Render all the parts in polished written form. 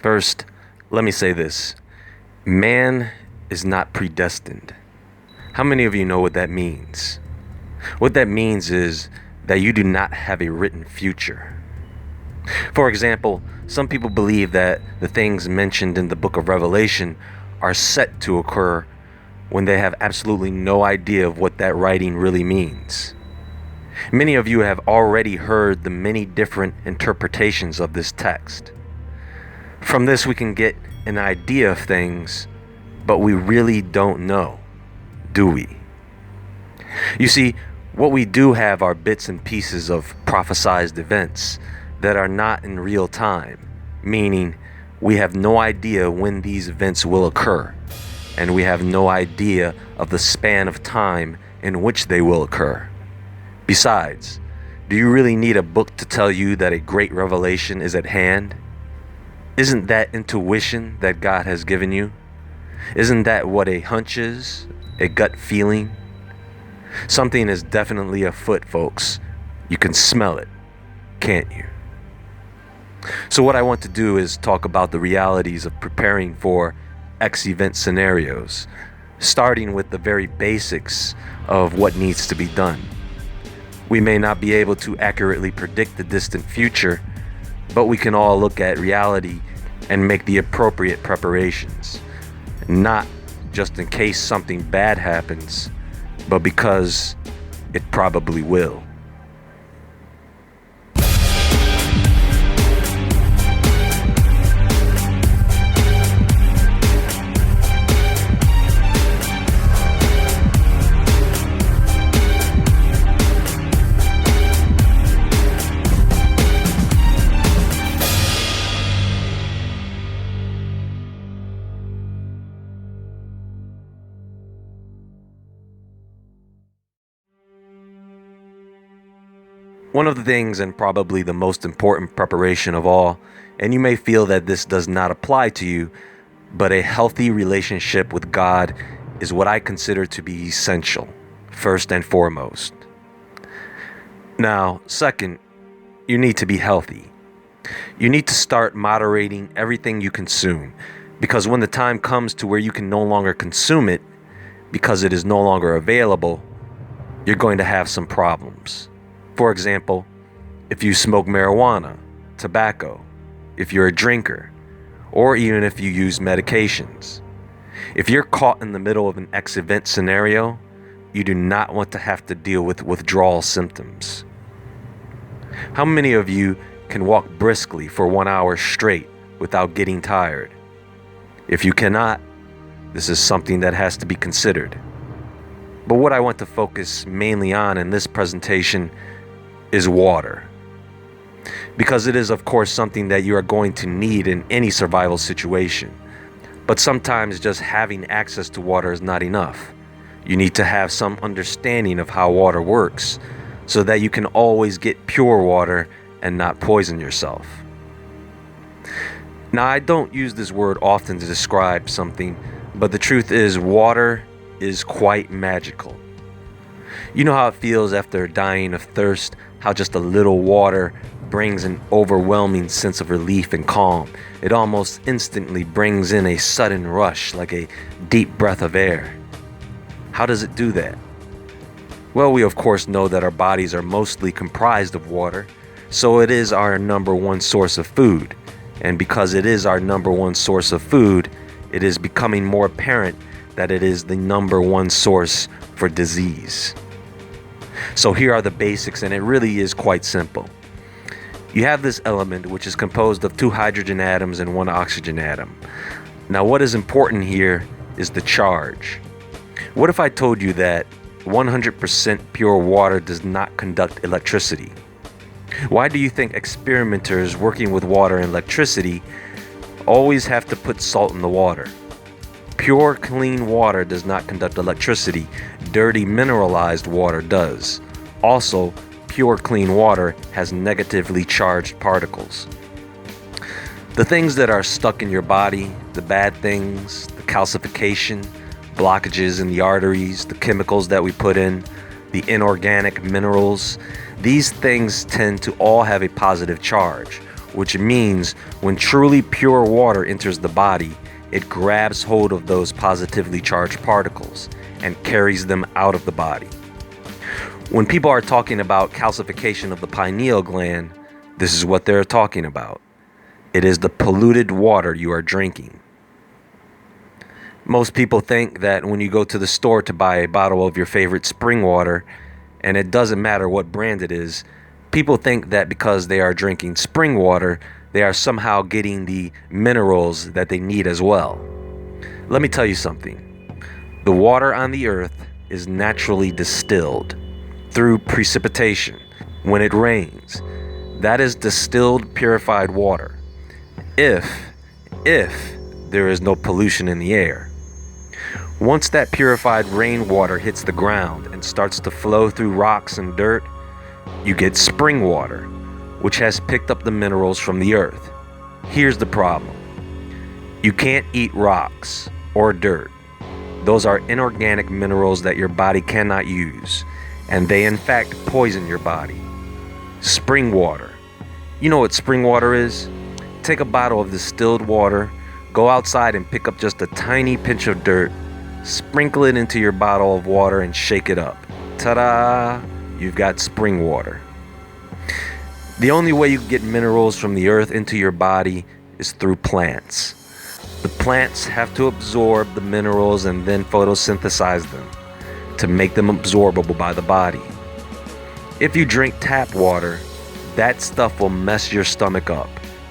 First, let me say this. Man is not predestined. How many of you know what that means? What that means is that you do not have a written future. For example, some people believe that the things mentioned in the book of Revelation are set to occur when they have absolutely no idea of what that writing really means. Many of you have already heard the many different interpretations of this text. From this, we can get an idea of things, but we really don't know, do we? You see, what we do have are bits and pieces of prophesized events that are not in real time, meaning we have no idea when these events will occur, and we have no idea of the span of time in which they will occur. Besides, do you really need a book to tell you that a great revelation is at hand? Isn't that intuition that God has given you? Isn't that what a hunch is? A gut feeling? Something is definitely afoot, folks. You can smell it, can't you? So what I want to do is talk about the realities of preparing for X event scenarios, starting with the very basics of what needs to be done. We may not be able to accurately predict the distant future, but we can all look at reality and make the appropriate preparations, not just in case something bad happens, but because it probably will. One of the things, and probably the most important preparation of all, and you may feel that this does not apply to you, but a healthy relationship with God is what I consider to be essential, first and foremost. Now, second, you need to be healthy. You need to start moderating everything you consume, because when the time comes to where you can no longer consume it, because it is no longer available, you're going to have some problems. For example, if you smoke marijuana, tobacco, if you're a drinker, or even if you use medications. If you're caught in the middle of an X event scenario, you do not want to have to deal with withdrawal symptoms. How many of you can walk briskly for 1 hour straight without getting tired? If you cannot, this is something that has to be considered. But what I want to focus mainly on in this presentation is water. Because it is, of course, something that you are going to need in any survival situation. But sometimes just having access to water is not enough. You need to have some understanding of how water works so that you can always get pure water and not poison yourself. Now, I don't use this word often to describe something, but the truth is water is quite magical. You know how it feels after dying of thirst, how just a little water brings an overwhelming sense of relief and calm. It almost instantly brings in a sudden rush, like a deep breath of air. How does it do that? Well, we of course know that our bodies are mostly comprised of water, so it is our number one source of food. And because it is our number one source of food, it is becoming more apparent that it is the number one source for disease. So here are the basics, and it really is quite simple. You have this element which is composed of 2 hydrogen atoms and 1 oxygen atom. Now what is important here is the charge. What if I told you that 100% pure water does not conduct electricity? Why do you think experimenters working with water and electricity always have to put salt in the water? Pure, clean water does not conduct electricity. Dirty, mineralized water does. Also, pure, clean water has negatively charged particles. The things that are stuck in your body, the bad things, the calcification, blockages in the arteries, the chemicals that we put in, the inorganic minerals, these things tend to all have a positive charge, which means when truly pure water enters the body, it grabs hold of those positively charged particles and carries them out of the body. When people are talking about calcification of the pineal gland, this is what they're talking about. It is the polluted water you are drinking. Most people think that when you go to the store to buy a bottle of your favorite spring water, and it doesn't matter what brand it is, people think that because they are drinking spring water, they are somehow getting the minerals that they need as well. Let me tell you something. The water on the earth is naturally distilled through precipitation. When it rains, that is distilled, purified water. If there is no pollution in the air. Once that purified rainwater hits the ground and starts to flow through rocks and dirt, you get spring water, which has picked up the minerals from the earth. Here's the problem. You can't eat rocks or dirt. Those are inorganic minerals that your body cannot use, and they in fact poison your body. Spring water. You know what spring water is? Take a bottle of distilled water, go outside and pick up just a tiny pinch of dirt, sprinkle it into your bottle of water and shake it up. Ta-da! You've got spring water. The only way you can get minerals from the earth into your body is through plants. The plants have to absorb the minerals and then photosynthesize them to make them absorbable by the body. If you drink tap water, that stuff will mess your stomach up,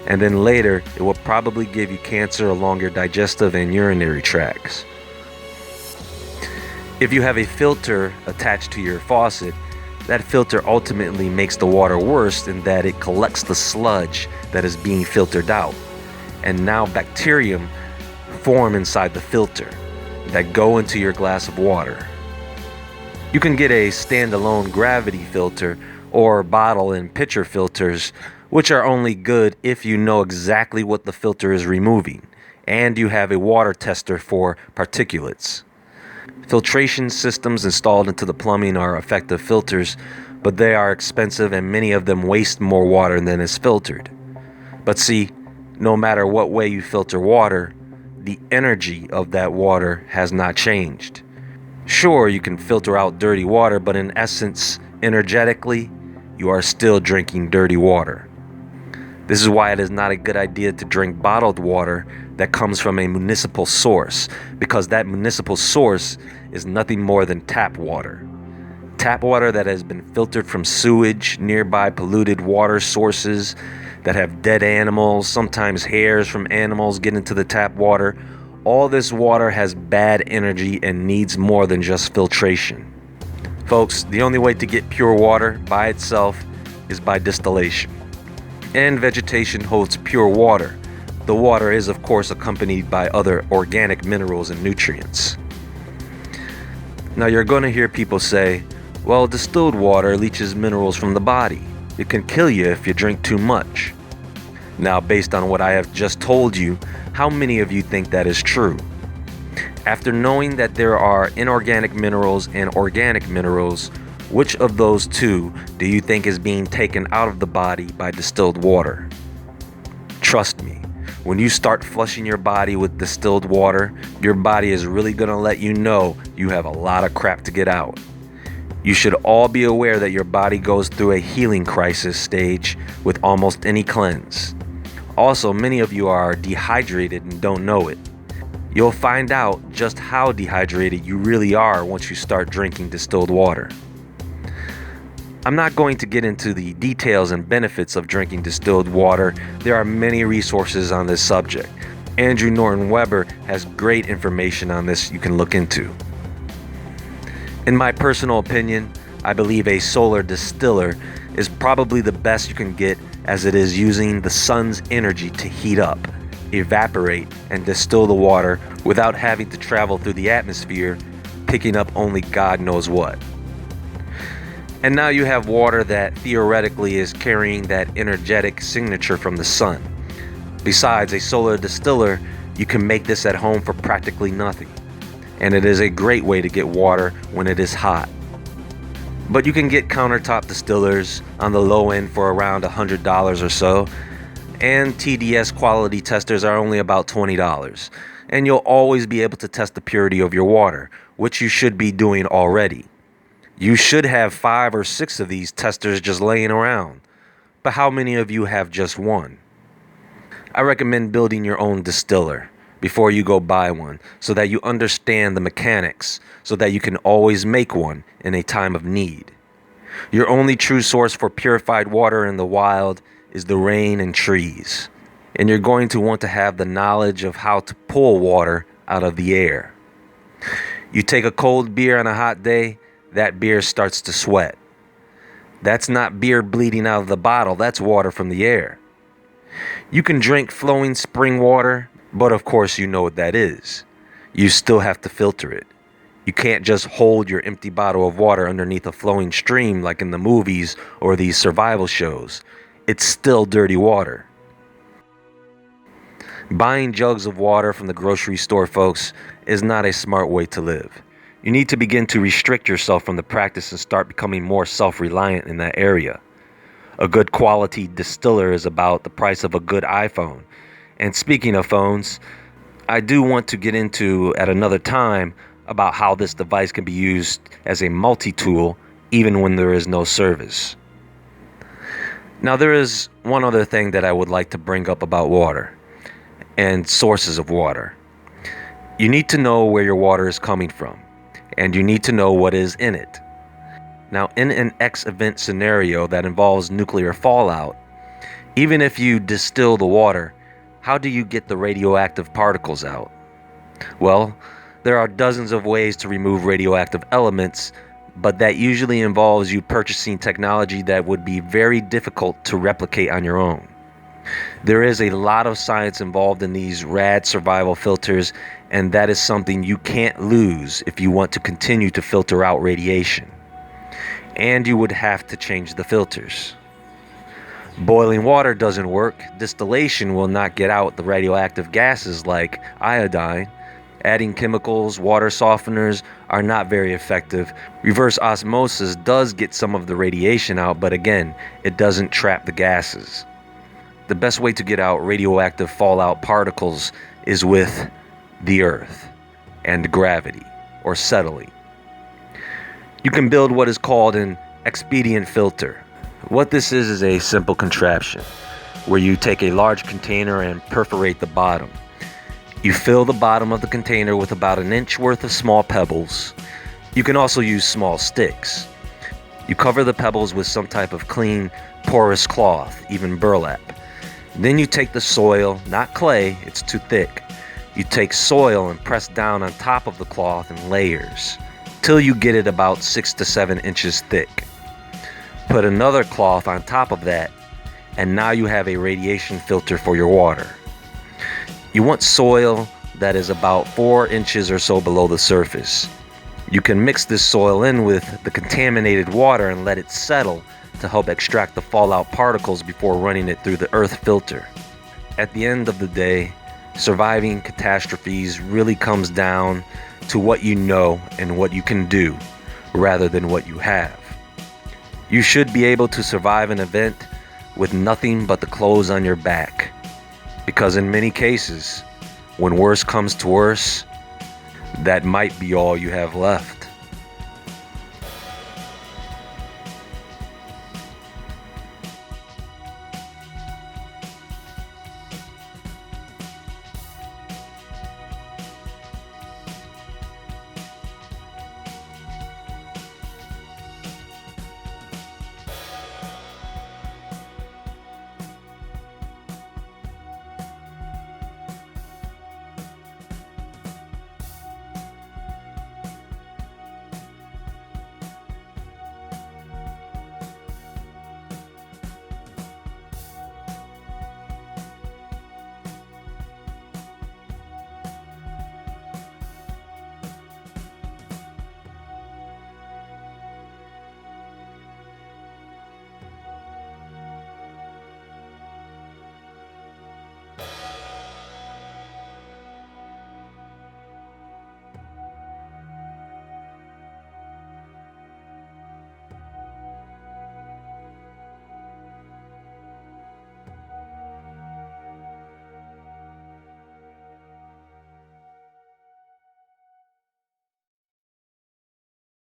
and then later it will probably give you cancer along your digestive and urinary tracts. If you have a filter attached to your faucet, that filter ultimately makes the water worse in that it collects the sludge that is being filtered out, and now bacterium form inside the filter that go into your glass of water. You can get a standalone gravity filter or bottle and pitcher filters, which are only good if you know exactly what the filter is removing and you have a water tester for particulates. Filtration systems installed into the plumbing are effective filters, but they are expensive and many of them waste more water than is filtered. But see, no matter what way you filter water, the energy of that water has not changed. Sure, you can filter out dirty water, but in essence, energetically, you are still drinking dirty water. This is why it is not a good idea to drink bottled water that comes from a municipal source, because that municipal source is nothing more than tap water. Tap water that has been filtered from sewage, nearby polluted water sources that have dead animals, sometimes hairs from animals get into the tap water. All this water has bad energy and needs more than just filtration. Folks, the only way to get pure water by itself is by distillation. And vegetation holds pure water. The water is, of course, accompanied by other organic minerals and nutrients. Now, you're going to hear people say, well, distilled water leaches minerals from the body. It can kill you if you drink too much. Now, based on what I have just told you, how many of you think that is true? After knowing that there are inorganic minerals and organic minerals, which of those two do you think is being taken out of the body by distilled water? Trust me, when you start flushing your body with distilled water, your body is really going to let you know you have a lot of crap to get out. You should all be aware that your body goes through a healing crisis stage with almost any cleanse. Also, many of you are dehydrated and don't know it. You'll find out just how dehydrated you really are once you start drinking distilled water. I'm not going to get into the details and benefits of drinking distilled water. There are many resources on this subject. Andrew Norton Webber has great information on this you can look into. In my personal opinion, I believe a solar distiller is probably the best you can get, as it is using the sun's energy to heat up, evaporate, and distill the water without having to travel through the atmosphere, picking up only God knows what. And now you have water that theoretically is carrying that energetic signature from the sun. Besides, a solar distiller, you can make this at home for practically nothing. And it is a great way to get water when it is hot. But you can get countertop distillers on the low end for around $100 or so. And TDS quality testers are only about $20. And you'll always be able to test the purity of your water, which you should be doing already. You should have 5 or 6 of these testers just laying around. But how many of you have just one? I recommend building your own distiller before you go buy one, so that you understand the mechanics, so that you can always make one in a time of need. Your only true source for purified water in the wild is the rain and trees, and you're going to want to have the knowledge of how to pull water out of the air. You take a cold beer on a hot day, that beer starts to sweat. That's not beer bleeding out of the bottle, that's water from the air. You can drink flowing spring water, but of course you know what that is. You still have to filter it. You can't just hold your empty bottle of water underneath a flowing stream like in the movies or these survival shows. It's still dirty water. Buying jugs of water from the grocery store, folks, is not a smart way to live. You need to begin to restrict yourself from the practice and start becoming more self-reliant in that area. A good quality distiller is about the price of a good iPhone. And speaking of phones, I do want to get into at another time about how this device can be used as a multi-tool even when there is no service. Now, there is one other thing that I would like to bring up about water and sources of water. You need to know where your water is coming from, and you need to know what is in it. Now, in an X event scenario that involves nuclear fallout, even if you distill the water, how do you get the radioactive particles out? Well, there are dozens of ways to remove radioactive elements, but that usually involves you purchasing technology that would be very difficult to replicate on your own. There is a lot of science involved in these rad survival filters, and that is something you can't lose if you want to continue to filter out radiation. And you would have to change the filters. Boiling water doesn't work. Distillation will not get out the radioactive gases like iodine. Adding chemicals, water softeners are not very effective. Reverse osmosis does get some of the radiation out, but again, it doesn't trap the gases. The best way to get out radioactive fallout particles is with the earth and gravity, or settling. You can build what is called an Expedient Filter. What this is a simple contraption where you take a large container and perforate the bottom. You fill the bottom of the container with about an inch worth of small pebbles. You can also use small sticks. You cover the pebbles with some type of clean, porous cloth, even burlap. Then you take the soil, not clay, it's too thick. You take soil and press down on top of the cloth in layers, till you get it about 6 to 7 inches thick. Put another cloth on top of that, and now you have a radiation filter for your water. You want soil that is about 4 inches or so below the surface. You can mix this soil in with the contaminated water and let it settle to help extract the fallout particles before running it through the earth filter. At the end of the day, surviving catastrophes really comes down to what you know and what you can do, rather than what you have. You should be able to survive an event with nothing but the clothes on your back, because in many cases, when worse comes to worse, that might be all you have left.